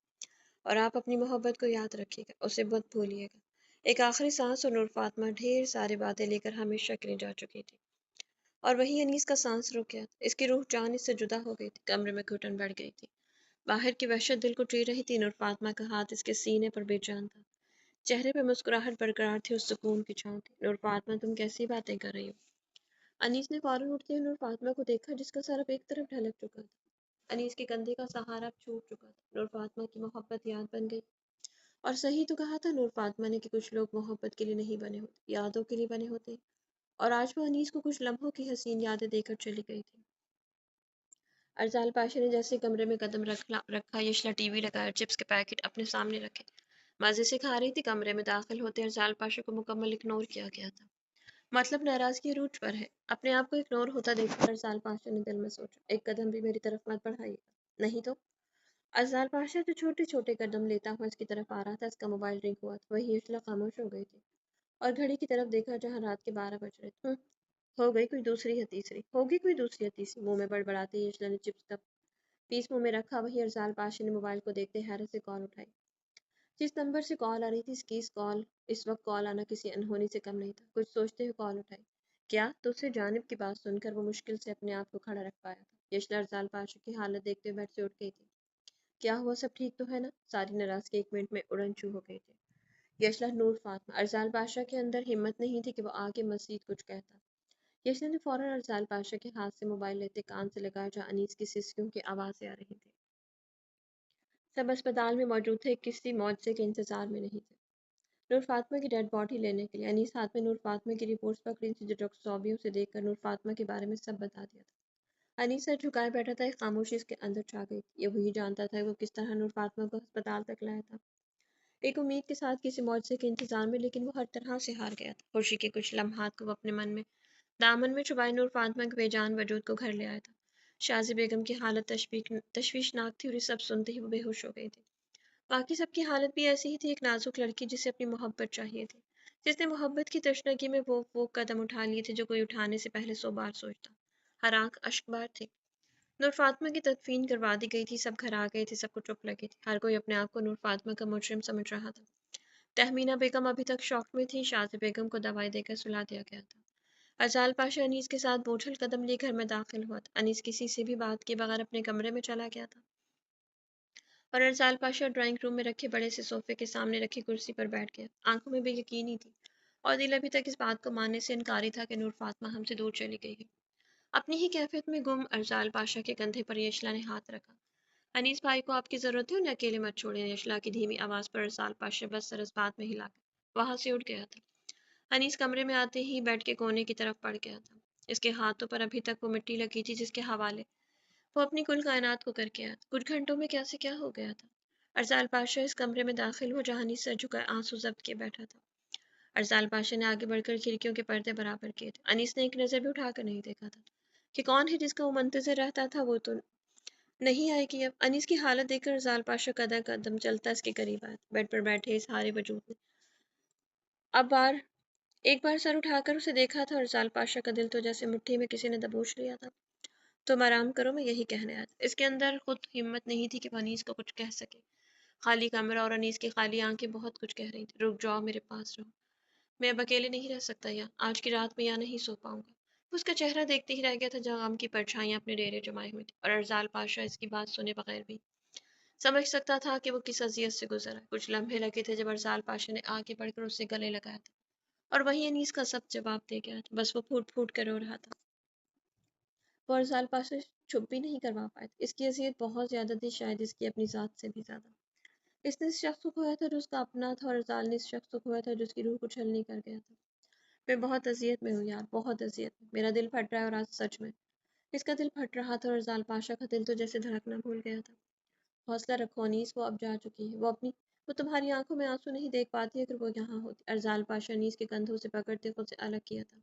और आप अपनी मोहब्बत को याद रखिएगा, उसे मत भूलिएगा। एक आखिरी सांस, और नूर फातिमा ढेर सारे वादे लेकर हमेशा के लिए जा चुकी थी, और वही अनीस का सांस रुक गया था। इसकी रूह जान इससे जुदा हो गई थी। कमरे में घुटन बढ़ गई थी। बाहर की वहशत दिल को चीर रही थी। नूर फातिमा का हाथ इसके सीने पर बेजान था, चेहरे पे मुस्कुराहट बरकरार थी, उस सुकून की छाँव थी। नूर फातिमा, तुम कैसी बातें कर रही हो? अनीस ने फौरन उठते हुए नूर फातिमा को देखा, जिसका सर अब एक तरफ ढलक चुका था। अनीस के कंधे का सहारा अब छूट चुका था। नूर फातिमा की मोहब्बत याद बन गई। और सही तो कहा था नूर फातिमा ने कि कुछ लोग मोहब्बत के लिए नहीं बने होते, यादों के लिए बने होते हैं। और आज वो अनीस को कुछ लम्हों की हसीन यादें देकर चली गई थी। अरजाल पाशा ने जैसे कमरे में कदम रखा, यशला टीवी लगाया, चिप्स के पैकेट अपने सामने रखे, मजे से खा रही थी। कमरे में दाखिल होते अरजाल पाशा को मुकम्मल इग्नोर किया गया था। मतलब नाराजगी अरूज पर है। अपने आप को इग्नोर होता देखकर अरजाल पाशा ने दिल में सोचा, एक कदम भी मेरी तरफ मत बढ़ाइएगा, नहीं तो। अरजाल पाशा जो छोटे छोटे कदम लेता हुआ इसकी तरफ आ रहा था, इसका मोबाइल रिंग हुआ था। वही यशला खामोश हो गई थी और घड़ी की तरफ देखा, जहाँ रात के 12 बज रहे थे। हो गई कोई दूसरी या तीसरी, होगी कोई दूसरी या तीसरी, मुंह में बड़बड़ाते ही यशला ने चिप्स का पीस मुंह में रखा। वही अरजाल पाशा ने मोबाइल को देखते हैरत से कॉल उठाई। जिस नंबर से कॉल आ रही थी, इसकी कॉल इस वक्त कॉल आना किसी अनहोनी से कम नहीं था। कुछ सोचते हुए कॉल उठाई। क्या? दूसरे जानिब की बात सुनकर वो मुश्किल से अपने आप को खड़ा रख पाया था। यशला अरजाल पाशा की हालत देखते हुए बेड से उठ गई थी। क्या हुआ, सब ठीक तो है ना? सारी नाराजगी 1 मिनट में उड़न छू हो गई थी। यशला, नूर फातिमा। अरजाल पाशा के अंदर हिम्मत नहीं थी कि वो आगे मजीद कुछ कहता। यशला ने फौरन अरजाल पाशा के हाथ से मोबाइल लेते कान से लगाया, जहाँ अनीस की सिसकियों की आवाज़ें आ रही थी। सब अस्पताल में मौजूद थे, किसी मुआवजे के इंतजार में नहीं थे। नूर फातिमा की डेड बॉडी लेने के लिए अनीस हाथ में नूर फातिमा की रिपोर्ट्स पकड़ी थी, जो डॉक्टरों से देखकर नूर फातिमा के बारे में सब बता दिया था। अनीस सर झुकाए बैठा था, एक खामोशी इसके अंदर छा गई थी। ये वही जानता था वो किस तरह नूर फातिमा को अस्पताल तक लाया था, एक उम्मीद के साथ किसी मुआवजे के इंतजार में, लेकिन वो हर तरह से हार गया था। खुशी के कुछ लम्हात को वो अपने मन में दामन में छुपाए नूर फातिमा के बेजान वजूद को घर ले आया था। शाजी बेगम की हालत तशवीशनाक थी और ये सब सुनते ही वो बेहोश हो गई थी। बाकी सबकी हालत भी ऐसी ही थी। एक नाजुक लड़की जिसे अपनी मोहब्बत चाहिए थी, जिसने मोहब्बत की तशनगी में वो कदम उठा लिए थे जो कोई उठाने से पहले 100 बार सोचता। हर आंख अश्कबार थी। नूर फातिमा की तदफीन करवा दी गई थी, सब घर आ गए थे, सबको चुप लगी थी। हर कोई अपने आप को नूर फातिमा का मुजरिम समझ रहा था। तहमीना बेगम अभी तक शौक में थी। शाजी बेगम को दवाई देकर सुला दिया गया था। अजाल पाशा अनीस के साथ बोझल कदम लिए घर में दाखिल हुआ था। अनीस किसी से भी बात किए बगैर अपने कमरे में चला गया था और अरजाल पाशा ड्राइंग रूम में रखे बड़े से सोफे के सामने रखी कुर्सी पर बैठ गया। आंखों में बेयकीन ही थी और दिल अभी तक इस बात को मानने से इनकारी था कि नूर फातिमा हमसे दूर चली गई है। अपनी ही कैफियत में गुम अरजाल पाशा के कंधे पर यशला ने हाथ रखा। अनीस भाई को आपकी जरूरत है, उन्हें अकेले मत छोड़ें। यशला की धीमी आवाज पर अरजाल पाशा बस सरस बात में हिलाकर वहां से उठ गया था। अनीस कमरे में आते ही बेड के कोने की तरफ पड़ गया था। इसके हाथों पर अभी तक वो मिट्टी लगी थी, जिसके हवाले वो अपनी कुल कायनात को करके आया था। कुछ घंटों में कैसे क्या हो गया था। अरजाल पाशा इस कमरे में दाखिल हुआ, जहां अनीस सर झुकाए आंसू जब्त किए बैठा था। अरजाल पाशा ने आगे बढ़कर खिड़कियों के पर्दे बराबर किए थे। अनीस ने एक नजर भी उठाकर नहीं देखा था कि कौन है जिसका वो मुंतजर रहता था। वो तो नहीं आएगी अब। अनीस की हालत देखकर अरजाल पाशा कदम कदम चलता इसके करीब आया। बेड पर बैठे इस हारे वजूद ने अब बार एक बार सर उठाकर उसे देखा था। अरजाल पाशा का दिल तो जैसे मुट्ठी में किसी ने दबोच लिया था। तुम आराम करो, मैं यही कहने आया था। इसके अंदर खुद हिम्मत नहीं थी कि वो अनीस को कुछ कह सके। खाली कमरा और अनीस की खाली आंखें बहुत कुछ कह रही थी। रुक जाओ, मेरे पास रहो, मैं अब अकेले नहीं रह सकता। यहाँ आज की रात में यहाँ नहीं सो पाऊंगा। उसका चेहरा देखते ही रह गया था, जहाँ गम की परछाइयां अपने डेरे जमाई हुई थी। और अरजाल पाशा इसकी बात सुने बगैर भी समझ सकता था कि वो किस अजियत से गुजरा। कुछ लम्हे लगे थे जब अरजाल पाशा ने आगे बढ़कर उससे गले लगाया था, और वही अनीस का सब जवाब दे गया था। बस वो फूट फूट कर रो रहा था। वो अरजाल पाशा चुप भी नहीं करवा पाए थे। इसकी अजियत बहुत ज्यादा थी, शायद इसकी अपनी जात से भी ज्यादा। इसने इस शख्स को खोया था जो उसका अपना था, और अरजाल ने इस शख्स को खोया था जो उसकी रूह को छलनी कर गया था। मैं बहुत अजियत में हूँ यार, बहुत अजियत में। मेरा दिल फट रहा है, और आज सच में इसका दिल फट रहा था, और अरजाल पाशा का दिल तो जैसे धड़कना भूल गया था। हौसला रखो अनीस, वो अब जा चुकी है। वो तुम्हारी आंखों में आंसू नहीं देख पाती अगर वो यहाँ होती। अरजाल पाशा अनीस के कंधों से पकड़ते खुद से अलग किया था।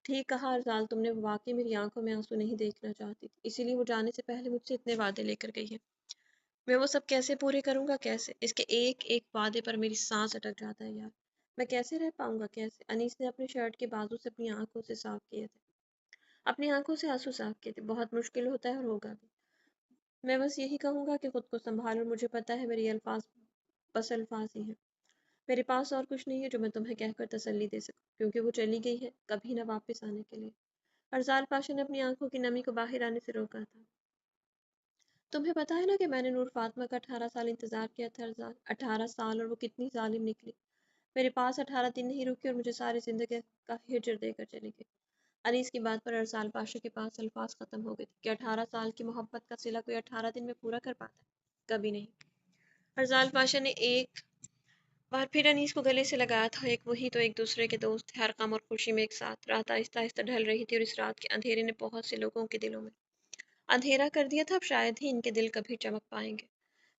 ठीक कहा अरजाल तुमने, वो वाकई मेरी आंखों में आंसू नहीं देखना चाहती थी, इसीलिए वो जाने से पहले मुझसे इतने वादे लेकर गई है। मैं वो सब कैसे पूरे करूंगा, कैसे? इसके एक एक वादे पर मेरी सांस अटक जाता है यार। मैं कैसे रह पाऊंगा, कैसे? अनीस ने अपने शर्ट के बाजू से अपनी आंखों से साफ किए थे, अपनी आंखों से आंसू साफ किए थे। बहुत मुश्किल होता है और होगा भी। मैं बस यही कहूंगा कि खुद को संभालो। मुझे पता है मेरे अल्फाज बस अल्फाज ही हैं। मेरे पास और कुछ नहीं है जो मैं तुम्हें कहकर तसल्ली दे सकूं, क्योंकि वो चली गई है कभी ना वापस आने के लिए। अरजाल पाशा ने अपनी आंखों की नमी को बाहर आने से रोका था। तुम्हें पता है ना कि मैंने नूर फातिमा का 18 साल इंतजार किया था अरजाल, 18 साल, और वो कितनी जालिम निकली। मेरे पास 18 दिन नहीं रुकी और मुझे सारी जिंदगी का हिजर देकर चली गई। अनीस की बात पर अरसाल पाशा के पास अल्फाज खत्म हो गए थे कि 18 साल की मोहब्बत का सिला कोई 18 दिन में पूरा कर पाता है? कभी नहीं। अरसाल पाशा ने एक बार फिर अनीस को गले से लगाया था। एक वही तो एक दूसरे के दोस्त थे, हर गम और खुशी में एक साथ। रात आहिस्ता आहिस्ता ढल रही थी और इस रात के अंधेरे ने बहुत से लोगों के दिलों में अंधेरा कर दिया था। अब शायद ही इनके दिल कभी चमक पाएंगे।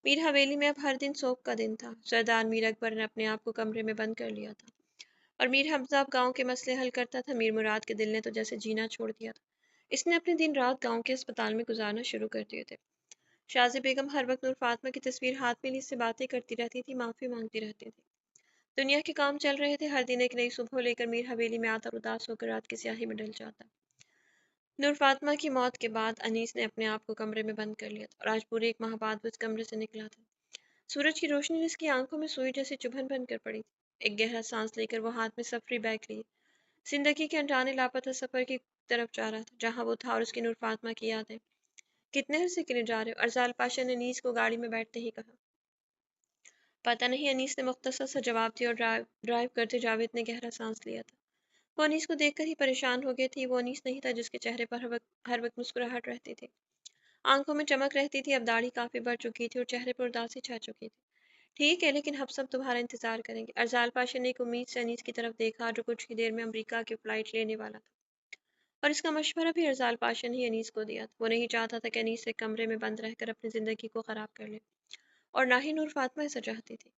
मीर हवेली में अब हर दिन सोग का दिन था। सरदार मीर अकबर ने अपने आप को कमरे में बंद कर लिया था और मीर हमजा अब गाँव के मसले हल करता था। मीर मुराद के दिल ने तो जैसे जीना छोड़ दिया था। इसने अपने दिन रात गांव के अस्पताल में गुजारना शुरू कर दिए थे। शाजी बेगम हर वक्त नूर फातिमा की तस्वीर हाथ में ली इससे बातें करती रहती थी, माफ़ी मांगती रहती थी। दुनिया के काम चल रहे थे। हर दिन एक नई सुबह लेकर मीर हवेली में आता और उदास होकर रात की स्याही में ढल जाता। नूर फातिमा की मौत के बाद अनीस ने अपने आप को कमरे में बंद कर लिया था और आज पूरे 1 माह बाद वो इस कमरे से निकला था। सूरज की रोशनी ने उसकी आंखों में सुई जैसी चुभन बनकर पड़ी थी। एक गहरा सांस लेकर वो हाथ में सफरी बैग लिए जिंदगी के अनजाने लापता सफर की तरफ जा रहा था, जहाँ वो था और उसकी नूर फातिमा की यादें। कितने अरसे के लिए जा रहे हो? अरसाल पाशा ने अनीस को गाड़ी में बैठते ही कहा। पता नहीं, अनीस ने मुख्तसर सा जवाब दिया और ड्राइव ड्राइव करते जावेद ने गहरा सांस लिया था। वो अनीस को देखकर ही परेशान हो गए थे। वो अनीस नहीं था जिसके चेहरे पर हर वक्त मुस्कुराहट रहती थी, आंखों में चमक रहती थी। अब दाढ़ी काफी बढ़ चुकी थी और चेहरे पर उदासी छा चुकी थी। ठीक है, लेकिन हम सब तुम्हारा इंतजार करेंगे। अरसाल पाशा ने एक उम्मीद से अनीस की तरफ देखा जो कुछ ही देर में अमरीका की फ्लाइट लेने वाला था। और इसका मशवरा भी अरसाल पाशा ने ही अनीस को दिया था। वो नहीं चाहता था कि अनीस एक कमरे में बंद रहकर अपनी ज़िंदगी को ख़राब कर ले, और ना ही नूर फातिमा ऐसा चाहती थी।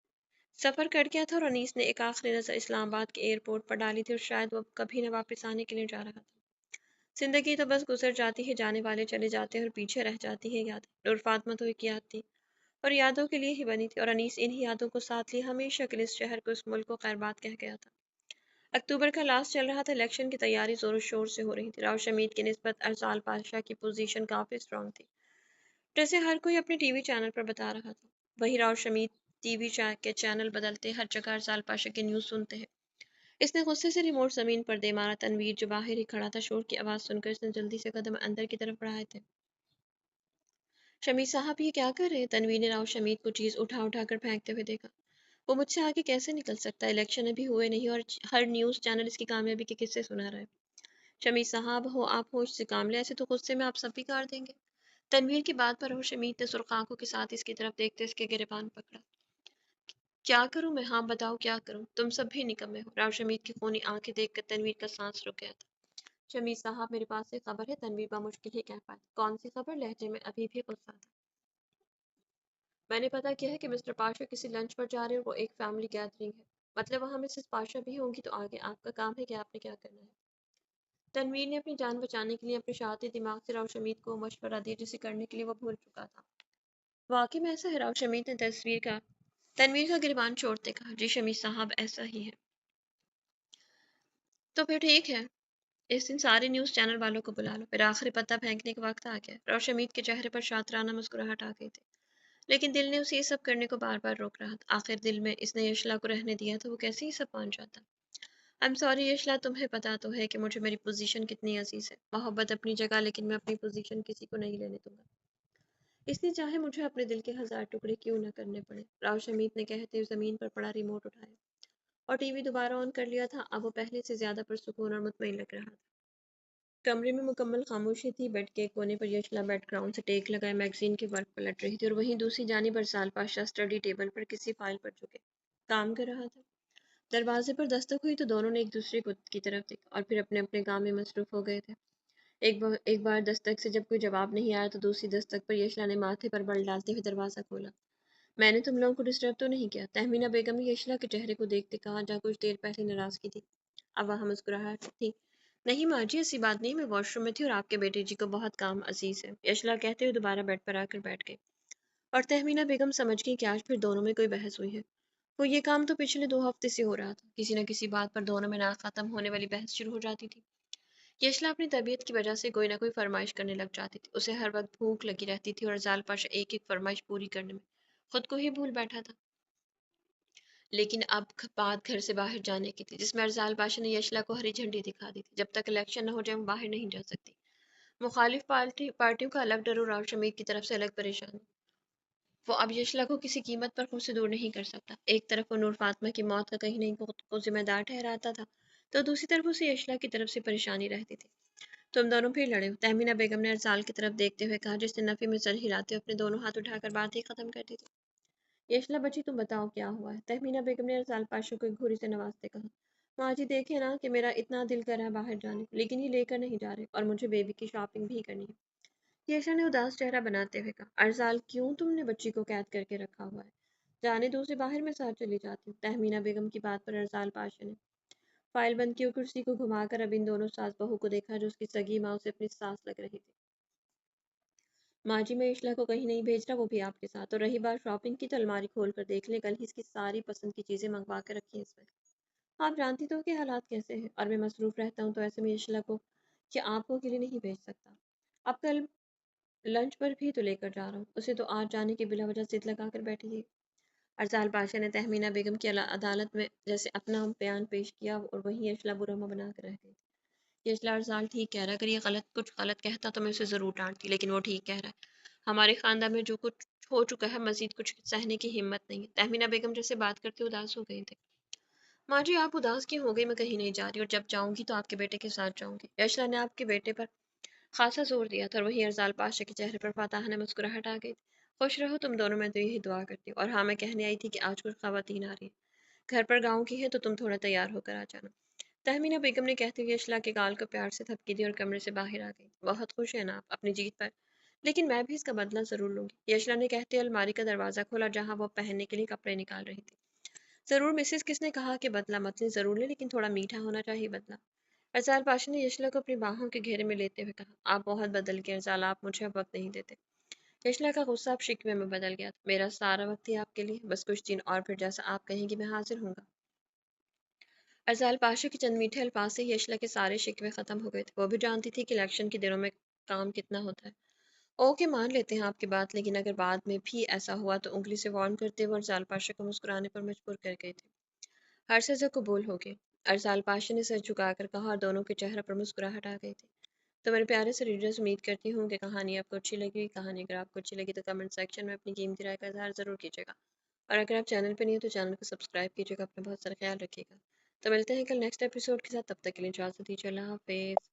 सफ़र कट गया था और अनीस ने एक आखिरी नज़र इस्लामाबाद के एयरपोर्ट पर डाली थी और शायद वो अब कभी न वापस आने के लिए जा रहा था। ज़िंदगी तो बस गुजर जाती है, जाने वाले चले जाते हैं और पीछे रह जाती है यादें। नूर फातिमा तो एक याद थी और यादों के लिए ही बनी थी, और अनीस इन्हीं यादों को साथ लिए हमेशा के लिए इस शहर को, इस मुल्क को खैरबाद कह गया था। अक्टूबर का लास्ट चल रहा था। इलेक्शन की तैयारी जोरों शोर से हो रही थी। राव शमीद की निस्बत अरसाल पाशा की पोजीशन काफ़ी स्ट्रांग थी, जैसे हर कोई अपने टीवी चैनल पर बता रहा था। वही राव शमीद के चैनल बदलते, हर जगह अरसाल पाशा की न्यूज़ सुनते हैं। इसने गुस्से से रिमोट ज़मीन पर दे मारा। तनवीर जो बाहर ही खड़ा था, शोर की आवाज़ सुनकर इसने जल्दी से कदम अंदर की तरफ बढ़ाए थे। शमीद साहब, ये क्या कर रहे हैं? तनवीर ने राव शमीद को चीज़ उठा उठा कर फेंकते हुए देखा। वो मुझसे आगे कैसे निकल सकता है? इलेक्शन अभी हुए नहीं और हर न्यूज़ चैनल इसकी कामयाबी के किस्से सुना रहा है। शमीद साहब, हो आप होश से काम लें, ऐसे तो गुस्से में आप सब भी गाड़ देंगे। तनवीर की बात पर हो शमीद ने सुर्ख आंखों के साथ इसकी तरफ देखते इसके गिरेबान पकड़ा। क्या करूं मैं? हाँ बताओ क्या करूं? तुम सब भी निकम्मे हो। राव शमीद की खूनी आंखें देखकर तनवीर का सांस रुक गया था। शमीद साहब, मेरे पास एक खबर है। तनवीर बामुश्किल ही कह पाया। कौन सी खबर? लहजे में अभी भी गुस्सा था। मैंने पता किया है कि मिस्टर पाशा किसी लंच पर जा रहे हैं और वो एक फैमिली गैदरिंग है। मतलब वहाँ मिसेस पाशा भी होंगी, तो आगे आपका काम है कि आपने क्या करना है। तनवीर ने अपनी जान बचाने के लिए अपने शाती दिमाग से राव शमीद को मशवरा दिया जिसे करने के लिए वो भूल चुका था। वाकई में ऐसा है? राव शमीद ने तनवीर का गिरबान छोड़ते कहा। जी शमीद साहब, ऐसा ही है। तो फिर ठीक है, इस दिन सारे न्यूज़ चैनल वालों को बुला लो। फिर आखिरी पत्ता फेंकने का वक्त आ गया। राव शमीद के चेहरे पर शातराना मुस्कुराहट आ गई थी, लेकिन दिल ने उसे ये सब करने को बार बार रोक रहा था। आखिर दिल में इसने यशला को रहने दिया था, वो कैसे ही सब मान जाता। आई एम सॉरी यशला, तुम्हें पता तो है कि मुझे मेरी पोजीशन कितनी अजीज है। मोहब्बत अपनी जगह, लेकिन मैं अपनी पोजीशन किसी को नहीं लेने दूंगा, इसलिए चाहे मुझे अपने दिल के 1000 टुकड़े क्यों न करने पड़े। राव शमीद ने कहते हुए जमीन पर पड़ा रिमोट उठाया और टीवी दोबारा ऑन कर लिया था। अब वो पहले से ज्यादा पुरसुकून और मुतमईन लग रहा था। कमरे में मुकम्मल खामोशी थी। बेड के एक कोने पर यशला बैकग्राउंड से टेक लगाए मैगजीन के वर्क पलट रही थी और वहीं दूसरी जानिब अरसाल पाशा स्टडी टेबल पर किसी फाइल पर झुके काम कर रहा था। दरवाजे पर दस्तक हुई तो दोनों ने एक दूसरे को की तरफ देखा और फिर अपने अपने काम में मसरूफ हो गए थे। एक बार दस्तक से जब कोई जवाब नहीं आया तो दूसरी दस्तक पर यशला ने माथे पर बल डालते हुए दरवाज़ा खोला। मैंने तुम लोगों को डिस्टर्ब तो नहीं किया? तहमीना बेगम ने यशला के चेहरे को देखते कहा, जहाँ कुछ देर पहले नाराज़गी थी अब वहाँ मुस्कुराहट थी। नहीं माँ जी, ऐसी बात नहीं, मैं वॉशरूम में थी और आपके बेटे जी को बहुत काम अजीज है, यशला कहते हुए दोबारा बेड पर आकर बैठ गई। और तहमीना बेगम समझ गई कि आज फिर दोनों में कोई बहस हुई है। वो ये काम तो पिछले 2 हफ्ते से हो रहा था। किसी न किसी बात पर दोनों में ना खत्म होने वाली बहस शुरू हो जाती थी। यशला अपनी तबीयत की वजह से कोई ना कोई फरमाइश करने लग जाती थी। उसे हर वक्त भूख लगी रहती थी और जाल पाशा एक एक फरमाइश पूरी करने में खुद को ही भूल बैठा था। लेकिन अब बात घर से बाहर जाने की थी, जिसमें अरजाल पाशा ने यशला को हरी झंडी दिखा दी थी। जब तक इलेक्शन न हो जाए वो बाहर नहीं जा सकती। मुखालिफ पार्टियों का अलग डर और राव शमीद की तरफ से अलग परेशानी। वो अब यशला को किसी कीमत पर खुद से दूर नहीं कर सकता। एक तरफ वो नूर फातिमा की मौत का कहीं नहीं खुद को जिम्मेदार ठहराता था, तो दूसरी तरफ उसे यशला की तरफ से परेशानी रहती थी। तुम दोनों फिर लड़े हो, तहमीना बेगम ने अरसाल की तरफ देखते हुए कहा, जिसने नफी में सर हिलाते हुए अपने दोनों हाथ उठाकर बात ही खत्म कर दी थी। यशला बची, तुम बताओ क्या हुआ है? तहमीना बेगम ने अरसाल पाशा को एक घूरी से नवाजते कहा। माँ जी देखे ना कि मेरा इतना दिल कर रहा है बाहर जाने को, लेकिन ये लेकर नहीं जा रहे, और मुझे बेबी की शॉपिंग भी करनी है। यशला ने उदास चेहरा बनाते हुए कहा, अरसाल क्यों तुमने बच्ची को कैद करके रखा हुआ है? जाने दो उसे, बाहर मैं साथ चली जाती हूँ। तहमीना बेगम की बात पर अरसाल पाशा ने फाइल बंद की और कुर्सी को घुमाकर अब इन दोनों सास बहू को देखा, जो उसकी सगी माँ उसे अपनी सास लग रही थी। माँ जी, मैं इशला को कहीं नहीं भेज रहा, वो भी आपके साथ। और रही बात शॉपिंग की, तो अलमारी खोल कर देख ले, कल ही इसकी सारी पसंद की चीजें मंगवा कर रखी हैं इसमें। आप जानती तो हो कि हालात कैसे हैं, और मैं मसरूफ रहता हूँ, तो ऐसे में इशला को कि आपको अकेले नहीं भेज सकता। अब कल लंच पर भी तो लेकर जा रहा हूँ उसे, तो आज जाने की बिला वजह जिद लगा कर बैठी है। अरसाल पाशा ने तहमीना बेगम की अदालत में जैसे अपना बयान पेश किया, और वहीं अशला बुरहमा बना कर रह गई। ये अशला, अरसाल ठीक कह रहा है, अगर ये कुछ गलत कहता तो मैं उसे जरूर डांटती, लेकिन वो ठीक कह रहा है। हमारे खानदान में जो कुछ हो चुका है, मजीद कुछ सहने की हिम्मत नहीं है। तहमीना बेगम जैसे बात करते उदास हो गई थी। माँ जी, आप उदास क्यों हो गई? मैं कहीं नहीं जा रही, और जब जाऊंगी तो आपके बेटे के साथ जाऊंगी। यशला ने आपके बेटे पर खासा जोर दिया था, और वहीं अरसाल पाशा के चेहरे पर फाताहाना मुस्कुराहट आ गई। खुश रहो तुम दोनों, मैं तो यही दुआ करती हूँ। और हाँ, मैं कहने आई थी कि आज कुछ खवातीन आ रही हैं घर पर, गाँव की है, तो तुम थोड़ा तैयार होकर आ जाना। तहमीना बेगम ने कहते हुए अशला के गाल को प्यार से थपकी दी और कमरे से बाहर आ गई। बहुत खुश है ना आप अपनी जीत पर, लेकिन मैं भी इसका बदला जरूर लूंगी। यशला ने कहते हुए अलमारी का दरवाजा खोला, जहां वो पहनने के लिए कपड़े निकाल रही थी। जरूर मिसेस, किसने कहा कि बदला मत लें, जरूर ले, लेकिन थोड़ा मीठा होना चाहिए बदला। अरसाल पाशा ने यशला को अपनी बाहों के घेरे में लेते हुए कहा, आप बहुत बदल गए अरसाल, आप मुझे अब वक्त नहीं देते। यशला का गुस्सा अब शिकवे में बदल गया था। मेरा सारा वक्त ही आपके लिए, बस कुछ दिन और, फिर जैसा आप कहेंगी मैं हाजिर हूँ। अरसाल पाशा के चंद मीठे अल्फाज से ही यशला के सारे शिकवे खत्म हो गए थे। वो भी जानती थी कि इलेक्शन के दिनों में काम कितना होता है। ओके, मान लेते हैं आपकी बात, लेकिन अगर बाद में भी ऐसा हुआ, तो उंगली से वार्न करते हुए अरसाल पाशा को मुस्कुराने पर मजबूर कर गए थे। हर सजा कबूल हो गई, अरसाल पाशा ने सर झुकाकर कहा, और दोनों के चेहरे पर मुस्कुराहट आ गई थी। तो मेरे प्यारे से रीडर्स, उम्मीद करती हूँ कि कहानी आपको अच्छी लगी। कहानी अगर आपको अच्छी लगी तो कमेंट सेक्शन में अपनी कीमती राय का इजहार ज़रूर कीजिएगा, और अगर आप चैनल पर नहीं हो तो चैनल को सब्सक्राइब कीजिएगा। अपना बहुत सारा ख्याल रखिएगा। तो मिलते हैं कल नेक्स्ट एपिसोड के साथ, तब तक के लिए इजाज़त दीजिए। अल्लाह हाफिज़।